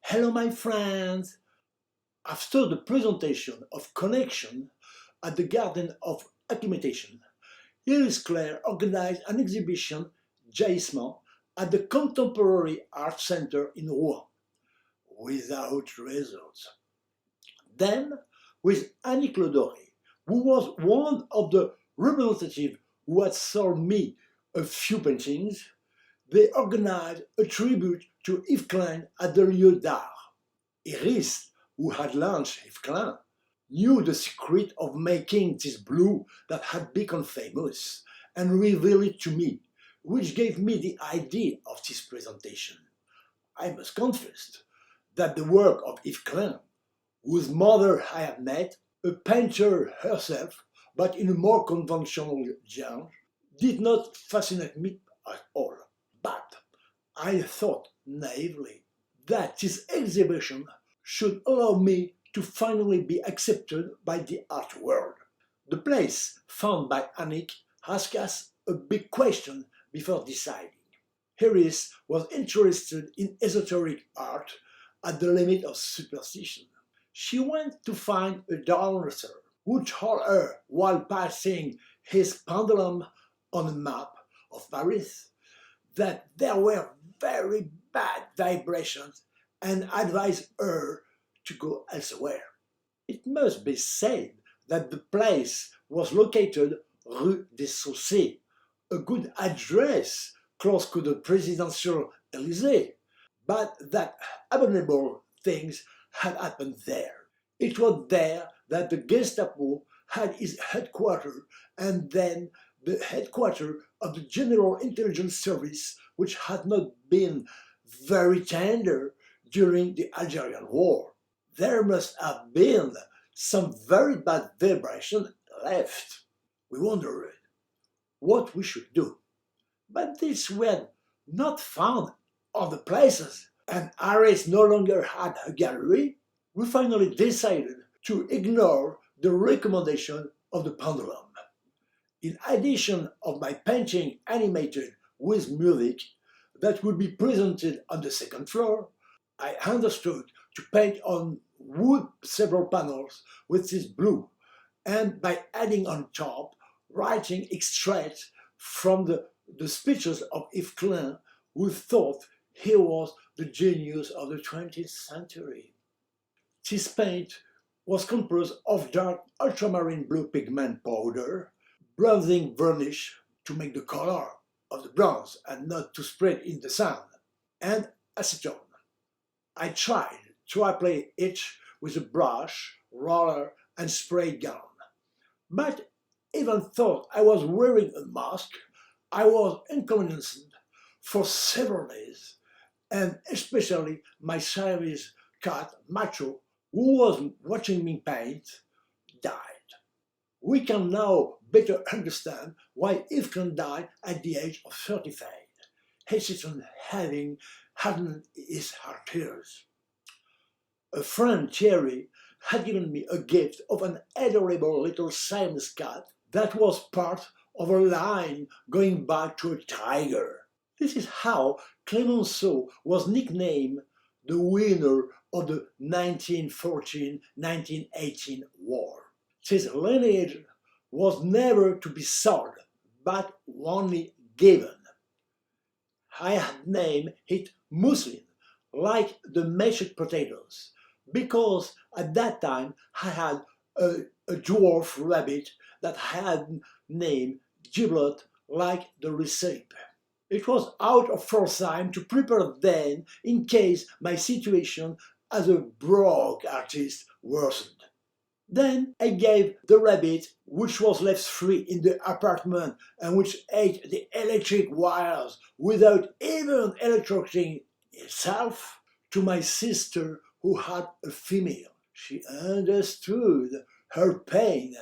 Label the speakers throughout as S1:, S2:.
S1: Hello, my friends! After the presentation of Connection at the Garden of Acclimatation, Yves Klein organized an exhibition, Jaillissement, at the Contemporary Art Center in Rouen, without results. Then, with Annie Clodory, who was one of the representatives who had sold me a few paintings, they organized a tribute to Yves Klein at the Lieu d'Art. Iris, who had launched Yves Klein, knew the secret of making this blue that had become famous and revealed it to me, which gave me the idea of this presentation. I must confess that the work of Yves Klein, whose mother I had met, a painter herself, but in a more conventional genre, did not fascinate me at all. But I thought naively that this exhibition should allow me to finally be accepted by the art world. The place found by Annick asked us a big question before deciding. Iris was interested in esoteric art at the limit of superstition. She went to find a dancer who told her while passing his pendulum on a map of Paris that there were very bad vibrations and advised her to go elsewhere. It must be said that the place was located Rue des Saussets, a good address close to the presidential Élysée, but that abominable things had happened there. It was there that the Gestapo had its headquarters, and then the headquarters of the General Intelligence Service, which had not been very tender during the Algerian War. There must have been some very bad vibration left. We wondered what we should do. But these were not found other places, and Iris no longer had a gallery. We finally decided to ignore the recommendation of the pendulum. In addition of my painting animated with music that would be presented on the second floor, I understood to paint on wood several panels with this blue, and by adding on top writing extracts from the speeches of Yves Klein, who thought he was the genius of the 20th century. This paint was composed of dark ultramarine blue pigment powder, bronzing varnish to make the color of the bronze and not to spread in the sun, and acetone. I tried to apply each with a brush, roller, and spray gun. But even though I was wearing a mask, I was inconvenienced for several days, and especially my Siamese cat, Macho, who was watching me paint, died. We can now better understand why Yves Klein died at the age of 35, hesitant having hardened his arteries. A friend, Thierry, had given me a gift of an adorable little Siamese cat that was part of a line going back to a tiger. This is how Clemenceau was nicknamed the winner of the 1914-1918 war. This lineage was never to be sold, but only given. I had named it Mousseline, like the mashed potatoes, because at that time I had a dwarf rabbit that I had named Giblet, like the recipe. It was out of foresight to prepare then in case my situation as a broke artist worsened. Then I gave the rabbit, which was left free in the apartment and which ate the electric wires without even electrocuting itself, to my sister who had a female. She understood her pain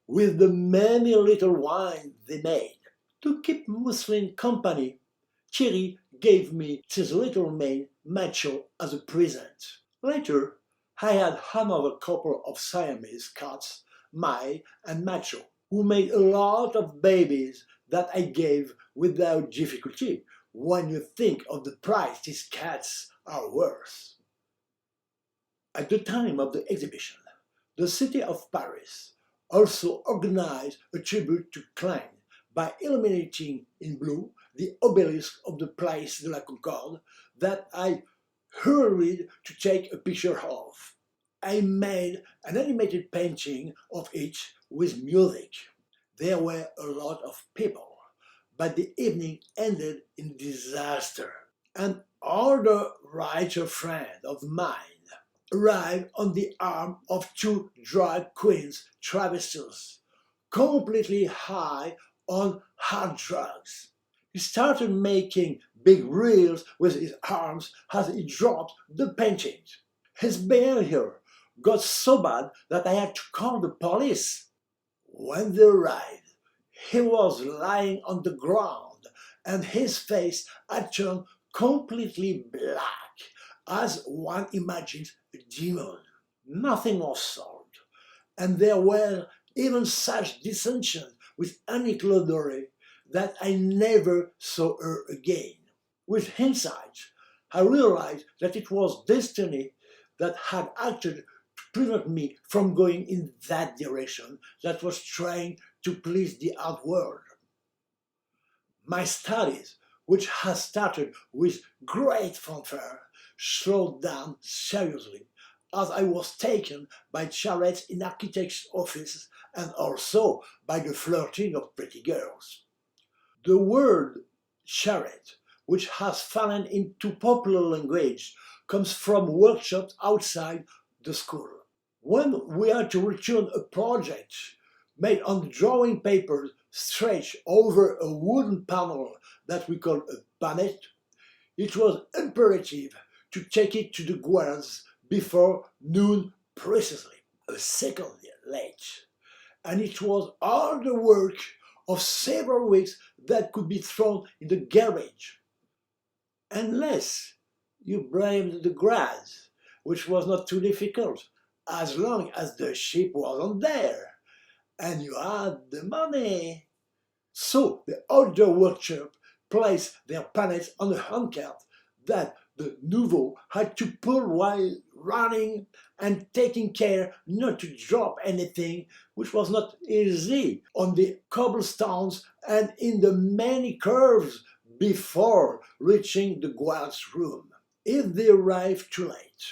S1: with the many little wines they made. To keep Mousseline company, Thierry gave me his little maid, Macho, as a present. Later, I had another couple of Siamese cats, Mai and Macho, who made a lot of babies that I gave without difficulty when you think of the price these cats are worth. At the time of the exhibition, the city of Paris also organized a tribute to Klein by illuminating in blue the obelisk of the Place de la Concorde that I hurried to take a picture of. I made an animated painting of each with music. There were a lot of people, but the evening ended in disaster. An older writer friend of mine arrived on the arm of two drag queens travestis, completely high on hard drugs. He started making big reels with his arms as he dropped the paintings. His behavior got so bad that I had to call the police. When they arrived, he was lying on the ground and his face had turned completely black, as one imagines a demon. Nothing was solved, and there were even such dissensions with Annie Clauderet that I never saw her again. With hindsight, I realized that it was destiny that had acted to prevent me from going in that direction that was trying to please the art world. My studies, which had started with great fanfare, slowed down seriously as I was taken by Charrettes in architect's office and also by the flirting of pretty girls. The word charrette, which has fallen into popular language, comes from workshops outside the school. When we had to return a project made on drawing paper stretched over a wooden panel that we called a pannet, it was imperative to take it to the guards before noon precisely, a second late. And it was all the work of several weeks that could be thrown in the garage. Unless you blamed the grass, which was not too difficult, as long as the ship wasn't there, and you had the money. So the older workshop placed their pallets on a handcart that the nouveau had to pull while running and taking care not to drop anything, which was not easy on the cobblestones and in the many curves before reaching the guard's room. If they arrived too late,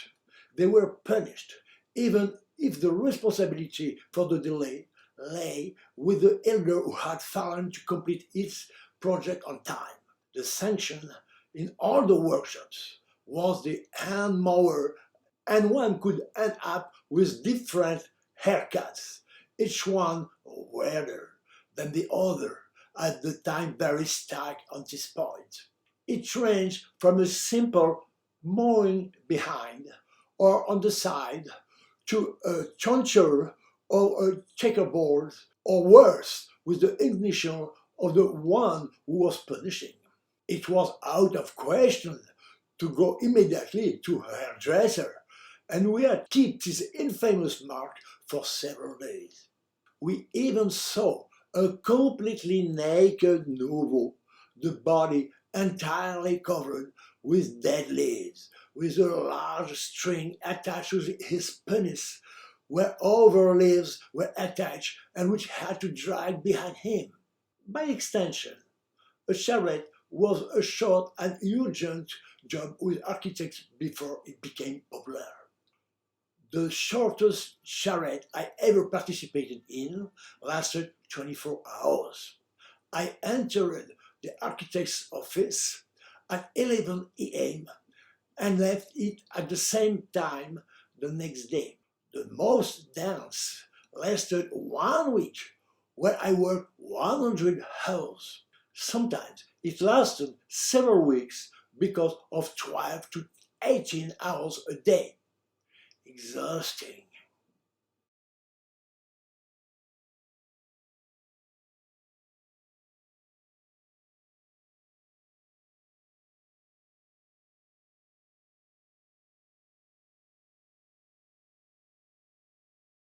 S1: they were punished, even if the responsibility for the delay lay with the elder who had failed to complete its project on time. The sanction in all the workshops was the hand mower, and one could end up with different haircuts, each one weirder than the other, at the time very stark on this point. It ranged from a simple mowing behind or on the side to a tonsure or a checkerboard, or worse, with the ignition of the one who was punishing. It was out of question to go immediately to her hairdresser, and we had kept this infamous mark for several days. We even saw a completely naked nouveau, the body entirely covered with dead leaves, with a large string attached to his penis, where other leaves were attached and which had to drag behind him. By extension, a charrette was a short and urgent job with architects before it became popular. The shortest charrette I ever participated in lasted 24 hours. I entered the architect's office at 11 a.m. and left it at the same time the next day. The most dense lasted 1 week, where I worked 100 hours. Sometimes it lasted several weeks because of 12 to 18 hours a day. Exhausting.